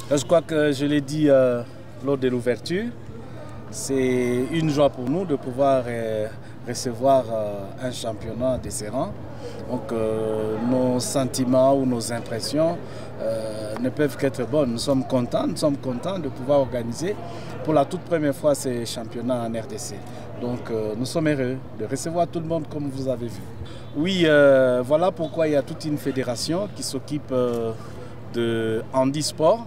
Je crois que je l'ai dit lors de l'ouverture, c'est une joie pour nous de pouvoir recevoir un championnat de ces rangs. Donc nos sentiments ou nos impressions ne peuvent qu'être bonnes. Nous sommes contents de pouvoir organiser pour la toute première fois ces championnats en RDC. Donc nous sommes heureux de recevoir tout le monde comme vous avez vu. Oui, voilà pourquoi il y a toute une fédération qui s'occupe de handisport.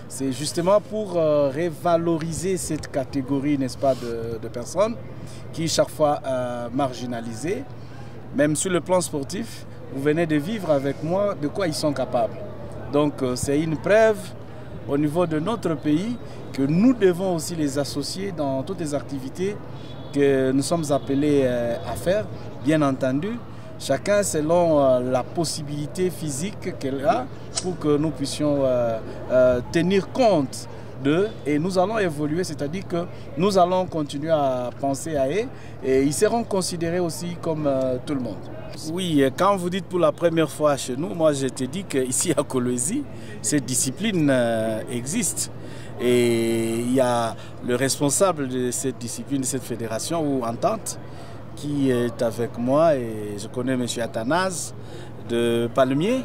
C'est justement pour revaloriser cette catégorie, n'est-ce pas, de personnes qui chaque fois marginalisées. Même sur le plan sportif, vous venez de vivre avec moi de quoi ils sont capables. Donc c'est une preuve au niveau de notre pays que nous devons aussi les associer dans toutes les activités que nous sommes appelés à faire, bien entendu. Chacun selon la possibilité physique qu'elle a pour que nous puissions tenir compte d'eux et nous allons évoluer, c'est-à-dire que nous allons continuer à penser à eux et ils seront considérés aussi comme tout le monde. Oui, quand vous dites pour la première fois chez nous, moi je te dis qu'ici à Kolwezi, cette discipline existe. Et il y a le responsable de cette discipline, de cette fédération ou entente, qui est avec moi et je connais M. Athanase de Palmier,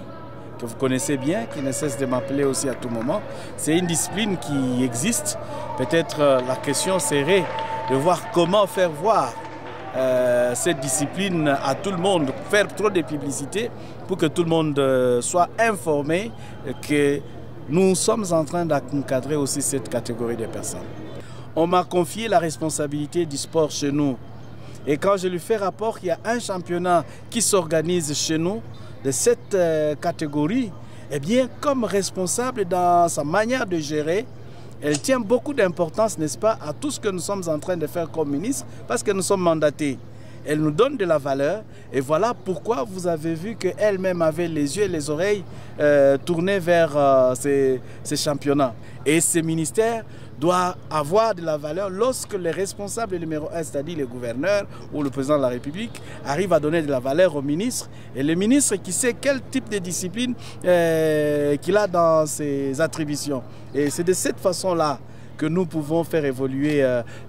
que vous connaissez bien, qui ne cesse de m'appeler aussi à tout moment. C'est une discipline qui existe. Peut-être la question serait de voir comment faire voir cette discipline à tout le monde, faire trop de publicité pour que tout le monde soit informé que nous sommes en train d'encadrer aussi cette catégorie de personnes. On m'a confié la responsabilité du sport chez nous. Et quand je lui fais rapport qu'il y a un championnat qui s'organise chez nous de cette catégorie, eh bien, comme responsable dans sa manière de gérer, elle tient beaucoup d'importance, n'est-ce pas, à tout ce que nous sommes en train de faire comme ministre, parce que nous sommes mandatés. Elle nous donne de la valeur et voilà pourquoi vous avez vu qu'elle-même avait les yeux et les oreilles tournés vers ces championnats. Et ce ministère doit avoir de la valeur lorsque les responsables numéro 1, c'est-à-dire le gouverneur ou le président de la République, arrivent à donner de la valeur au ministre. Et le ministre qui sait quel type de discipline qu'il a dans ses attributions. Et c'est de cette façon-là que nous pouvons faire évoluer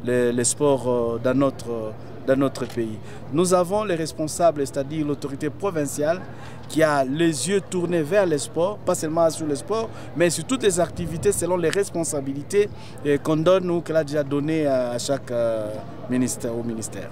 le sport dans notre pays. Nous avons les responsables, c'est-à-dire l'autorité provinciale, qui a les yeux tournés vers le sport, pas seulement sur le sport, mais sur toutes les activités selon les responsabilités qu'on donne ou qu'elle a déjà donné à chaque ministère ou ministère.